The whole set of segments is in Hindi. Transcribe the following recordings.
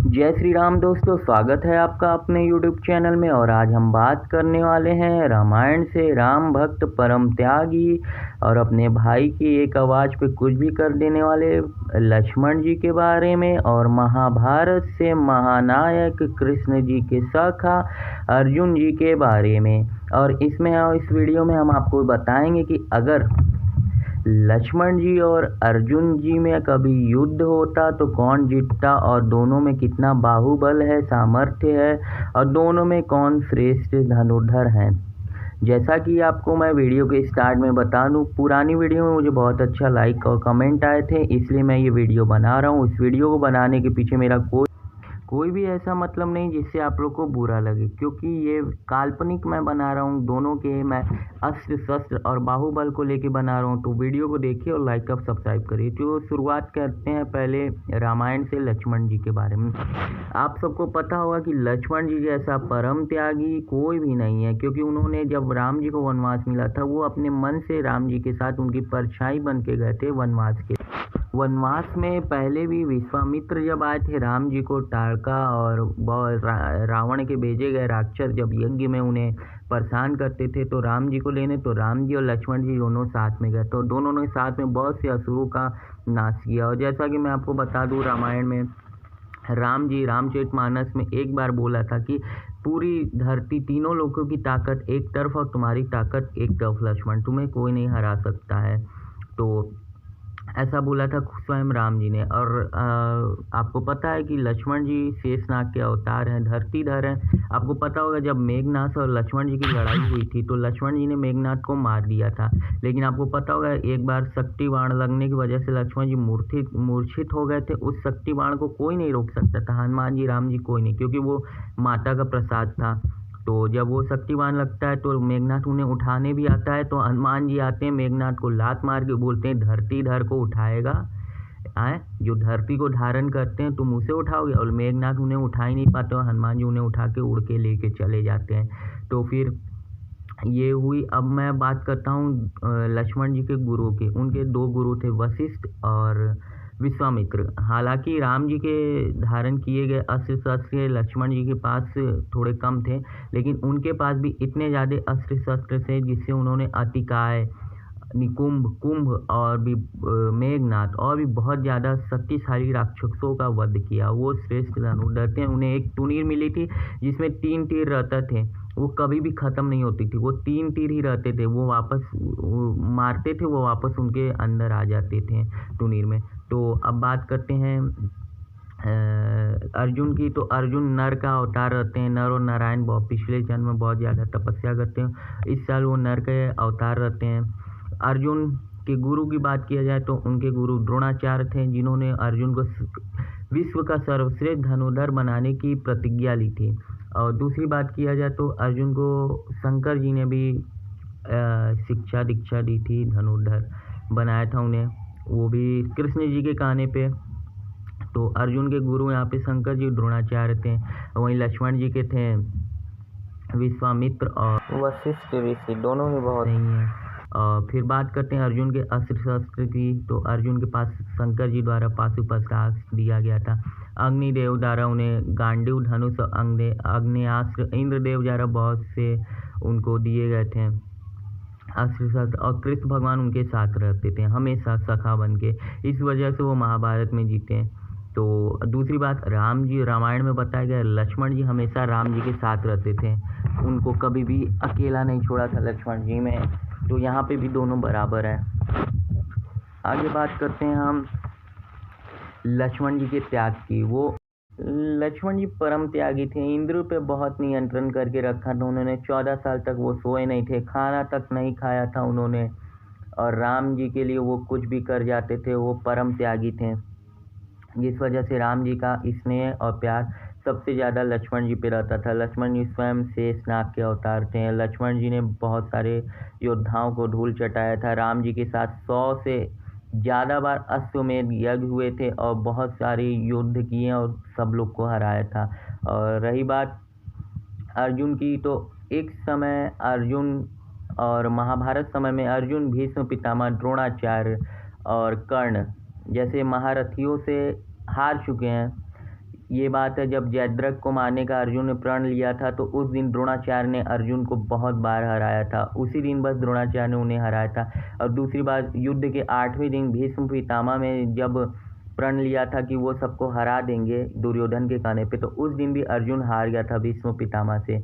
जय श्री राम दोस्तों, स्वागत है आपका अपने YouTube चैनल में। और आज हम बात करने वाले हैं रामायण से राम भक्त परम त्यागी और अपने भाई की एक आवाज़ पे कुछ भी कर देने वाले लक्ष्मण जी के बारे में, और महाभारत से महानायक कृष्ण जी के सखा अर्जुन जी के बारे में। और इस वीडियो में हम आपको बताएंगे कि अगर लक्ष्मण जी और अर्जुन जी में कभी युद्ध होता तो कौन जीतता, और दोनों में कितना बाहुबल है, सामर्थ्य है, और दोनों में कौन श्रेष्ठ धनुर्धर हैं। जैसा कि आपको मैं वीडियो के स्टार्ट में बता दूं, पुरानी वीडियो में मुझे बहुत अच्छा लाइक और कमेंट आए थे, इसलिए मैं ये वीडियो बना रहा हूँ। इस वीडियो को बनाने के पीछे मेरा कोई भी ऐसा मतलब नहीं जिससे आप लोग को बुरा लगे, क्योंकि ये काल्पनिक मैं बना रहा हूँ। दोनों के मैं अस्त्र शस्त्र और बाहुबल को लेके बना रहा हूँ। तो वीडियो को देखिए और लाइक और सब्सक्राइब करिए। तो शुरुआत करते हैं पहले रामायण से लक्ष्मण जी के बारे में। आप सबको पता होगा कि लक्ष्मण जी जैसा परम त्यागी कोई भी नहीं है, क्योंकि उन्होंने जब राम जी को वनवास मिला था, वो अपने मन से राम जी के साथ उनकी परछाई बन के गए थे वनवास में। पहले भी विश्वामित्र जब आए थे राम जी को ताड़का और रावण के भेजे गए राक्षस जब यज्ञ में उन्हें परेशान करते थे तो राम जी को लेने, तो राम जी और लक्ष्मण जी दोनों साथ में गए। तो दोनों ने साथ में बहुत से असुरों का नाश किया। और जैसा कि मैं आपको बता दूं, रामायण में राम जी रामचरितमानस में एक बार बोला था कि पूरी धरती, तीनों लोगों की ताकत एक तरफ और तुम्हारी ताकत एक तरफ लक्ष्मण, तुम्हें कोई नहीं हरा सकता है। तो ऐसा बोला था स्वयं राम जी ने। और आपको पता है कि लक्ष्मण जी शेषनाग के अवतार हैं, धरतीधर हैं। आपको पता होगा जब मेघनाथ और लक्ष्मण जी की लड़ाई हुई थी तो लक्ष्मण जी ने मेघनाथ को मार दिया था, लेकिन आपको पता होगा एक बार शक्ति बाण लगने की वजह से लक्ष्मण जी मूर्छित हो गए थे। उस शक्ति बाण को कोई नहीं रोक सकता था, हनुमान जी, राम जी, कोई नहीं, क्योंकि वो माता का प्रसाद था। तो जब वो शक्तिवान लगता है तो मेघनाथ उन्हें उठाने भी आता है, तो हनुमान जी आते हैं, मेघनाथ को लात मार के बोलते हैं धरतीधर को उठाएगा, आए जो धरती को धारण करते हैं तुम उसे उठाओगे। और मेघनाथ उन्हें उठा ही नहीं पाते, और हनुमान जी उन्हें उठा के उड़ के लेके चले जाते हैं। तो फिर ये हुई। अब मैं बात करता हूँ लक्ष्मण जी के गुरु की। उनके दो गुरु थे, वशिष्ठ और विश्वामित्र। हालांकि राम जी के धारण किए गए अस्त्र शस्त्र लक्ष्मण जी के पास थोड़े कम थे, लेकिन उनके पास भी इतने ज़्यादा अस्त्र शस्त्र थे जिससे उन्होंने अतिकाय, निकुंभ, कुंभ और भी मेघनाथ और भी बहुत ज़्यादा शक्तिशाली राक्षसों का वध किया। वो श्रेष्ठ धनुर्धर थे। उन्हें एक टुनीर मिली थी जिसमें 3 तीर रहते थे, वो कभी भी ख़त्म नहीं होती थी। वो 3 तीर ही रहते थे, वो वापस मारते थे, वो वापस उनके अंदर आ जाते थे टुनीर में। तो अब बात करते हैं अर्जुन की। तो अर्जुन नर का अवतार रहते हैं। नर और नारायण पिछले जन्म में बहुत ज़्यादा तपस्या करते हैं, इस साल वो नर के अवतार रहते हैं। अर्जुन के गुरु की बात किया जाए तो उनके गुरु द्रोणाचार्य थे, जिन्होंने अर्जुन को विश्व का सर्वश्रेष्ठ धनुर्धर बनाने की प्रतिज्ञा ली थी। और दूसरी बात किया जाए तो अर्जुन को शंकर जी ने भी शिक्षा दीक्षा दी थी, धनुर्धर बनाया था उन्हें, वो भी कृष्ण जी के कहने पे। तो अर्जुन के गुरु यहाँ पे शंकर जी, द्रोणाचार्य थे। वहीं लक्ष्मण जी के थे विश्वामित्र और वशिष्ठ ऋषि, दोनों ही बहुत सही हैं। फिर बात करते हैं अर्जुन के अस्त्र शस्त्र की। तो अर्जुन के पास शंकर जी द्वारा पाशुपतास्त्र दिया गया था, अग्निदेव द्वारा उन्हें गांडीव, धनुष, अग्नेयास्त्र, इंद्रदेव द्वारा बहुत से उनको दिए गए थे अस्त्र शस्त्र, और कृष्ण भगवान उनके साथ रहते थे हमेशा सखा बन के। इस वजह से वो महाभारत में जीते। तो दूसरी बात, राम जी रामायण में बताया गया लक्ष्मण जी हमेशा राम जी के साथ रहते थे, उनको कभी भी अकेला नहीं छोड़ा था लक्ष्मण जी में। तो यहाँ पे भी दोनों बराबर है। आगे बात करते हैं हम लक्ष्मण जी के त्याग की। वो लक्ष्मण जी परम त्यागी थे, इंद्र पे बहुत नियंत्रण करके रखा था उन्होंने। 14 साल तक वो सोए नहीं थे, खाना तक नहीं खाया था उन्होंने, और राम जी के लिए वो कुछ भी कर जाते थे। वो परम त्यागी थे, जिस वजह से राम जी का स्नेह और प्यार सबसे ज़्यादा लक्ष्मण जी पे रहता था। लक्ष्मण जी स्वयं शेषनाग के अवतार थे। लक्ष्मण जी ने बहुत सारे योद्धाओं को धूल चटाया था। राम जी के साथ 100 से ज़्यादा बार अश्वमेध यज्ञ हुए थे और बहुत सारे युद्ध किए और सब लोग को हराया था। और रही बात अर्जुन की, तो एक समय अर्जुन और महाभारत समय में अर्जुन, भीष्म पितामह, द्रोणाचार्य और कर्ण जैसे महारथियों से हार चुके हैं। ये बात है, जब जयद्रथ को मारने का अर्जुन ने प्रण लिया था तो उस दिन द्रोणाचार्य ने अर्जुन को बहुत बार हराया था। उसी दिन बस द्रोणाचार्य ने उन्हें हराया था। और दूसरी बात, युद्ध के 8वें दिन भीष्म पितामह में जब प्रण लिया था कि वो सबको हरा देंगे दुर्योधन के कहने पे, तो उस दिन भी अर्जुन हार गया था भीष्म पितामह से।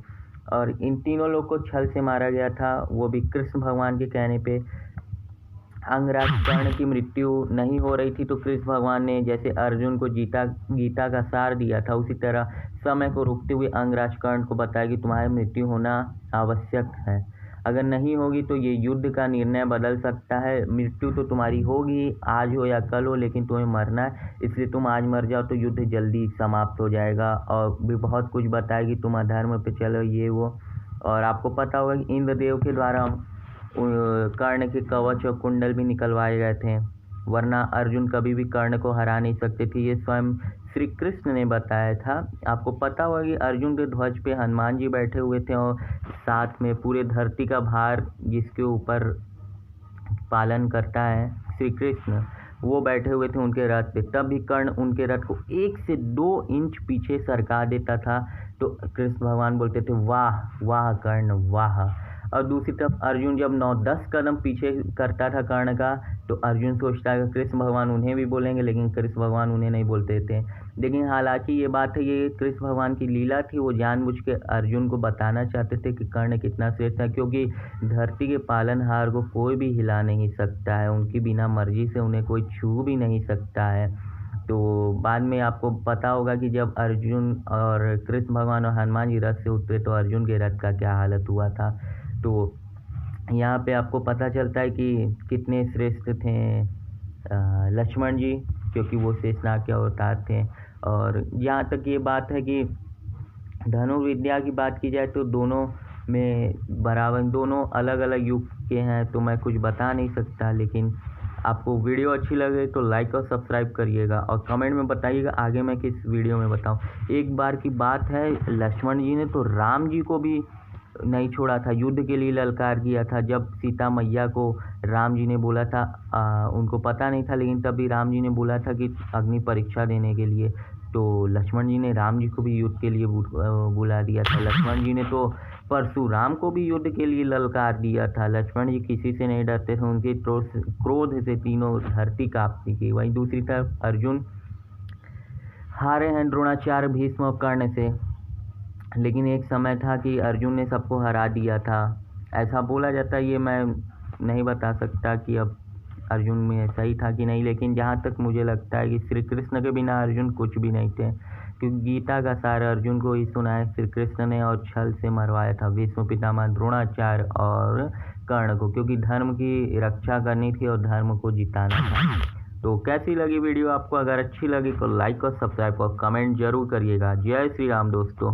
और इन तीनों लोग को छल से मारा गया था, वो भी कृष्ण भगवान के कहने पे। अंगराज कर्ण की मृत्यु नहीं हो रही थी तो कृष्ण भगवान ने जैसे अर्जुन को गीता का सार दिया था, उसी तरह समय को रोकते हुए अंगराज कर्ण को बताया कि तुम्हारी मृत्यु होना आवश्यक है। अगर नहीं होगी तो ये युद्ध का निर्णय बदल सकता है। मृत्यु तो तुम्हारी होगी, आज हो या कल हो, लेकिन तुम्हें मरना है, इसलिए तुम आज मर जाओ तो युद्ध जल्दी समाप्त हो जाएगा। और भी बहुत कुछ बताया कि तुम अधर्म पे चलो, ये वो। और आपको पता होगा कि इंद्रदेव के द्वारा कर्ण के कवच और कुंडल भी निकलवाए गए थे, वरना अर्जुन कभी भी कर्ण को हरा नहीं सकते थे। ये स्वयं श्री कृष्ण ने बताया था। आपको पता होगा कि अर्जुन के ध्वज पे हनुमान जी बैठे हुए थे और साथ में पूरे धरती का भार जिसके ऊपर पालन करता है श्री कृष्ण, वो बैठे हुए थे उनके रथ पे। तब भी कर्ण उनके रथ को 1 से 2 इंच पीछे सरका देता था, तो कृष्ण भगवान बोलते थे वाह वाह कर्ण वाह। और दूसरी तरफ अर्जुन जब 9-10 कदम पीछे करता था कर्ण का, तो अर्जुन सोचता है कि कृष्ण भगवान उन्हें भी बोलेंगे, लेकिन कृष्ण भगवान उन्हें नहीं बोलते थे। लेकिन हालांकि ये बात है, ये कृष्ण भगवान की लीला थी, वो जानबूझ के अर्जुन को बताना चाहते थे कि कर्ण कितना श्रेष्ठ है, क्योंकि धरती के पालनहार को कोई भी हिला नहीं सकता है, उनकी बिना मर्जी से उन्हें कोई छू भी नहीं सकता है। तो बाद में आपको पता होगा कि जब अर्जुन और कृष्ण भगवान और हनुमान जी रथ से उतरे तो अर्जुन के रथ का क्या हालत हुआ था। तो यहाँ पे आपको पता चलता है कि कितने श्रेष्ठ थे लक्ष्मण जी, क्योंकि वो शेषनाग के अवतार थे। और यहाँ तक ये बात है कि धनुर्विद्या की बात की जाए तो दोनों में बराबर, दोनों अलग अलग युग के हैं, तो मैं कुछ बता नहीं सकता। लेकिन आपको वीडियो अच्छी लगे तो लाइक और सब्सक्राइब करिएगा और कमेंट में बताइएगा आगे मैं किस वीडियो में बताऊं। एक बार की बात है, लक्ष्मण जी ने तो राम जी को भी नहीं छोड़ा था, युद्ध के लिए ललकार किया था। जब सीता मैया को राम जी ने बोला था, उनको पता नहीं था, लेकिन तभी राम जी ने बोला था कि अग्नि परीक्षा देने के लिए, तो लक्ष्मण जी ने राम जी को भी युद्ध के लिए बुला दिया था। लक्ष्मण जी ने तो परशुराम को भी युद्ध के लिए ललकार दिया था। लक्ष्मण जी किसी से नहीं डरते थे, उनके क्रोध से तीनों धरती कांपती थी। वहीं दूसरी तरफ अर्जुन हारे हैं द्रोणाचार्य, भीष्म और कर्ण से, लेकिन एक समय था कि अर्जुन ने सबको हरा दिया था, ऐसा बोला जाता है। ये मैं नहीं बता सकता कि अब अर्जुन में सही था कि नहीं, लेकिन जहाँ तक मुझे लगता है कि श्री कृष्ण के बिना अर्जुन कुछ भी नहीं थे, क्योंकि गीता का सार अर्जुन को ही सुनाया श्री कृष्ण ने और छल से मरवाया था भीष्म पितामह, द्रोणाचार्य और कर्ण को, क्योंकि धर्म की रक्षा करनी थी और धर्म को जिताना था। तो कैसी लगी वीडियो आपको? अगर अच्छी लगी तो लाइक और सब्सक्राइब और कमेंट जरूर करिएगा। जय श्री राम दोस्तों।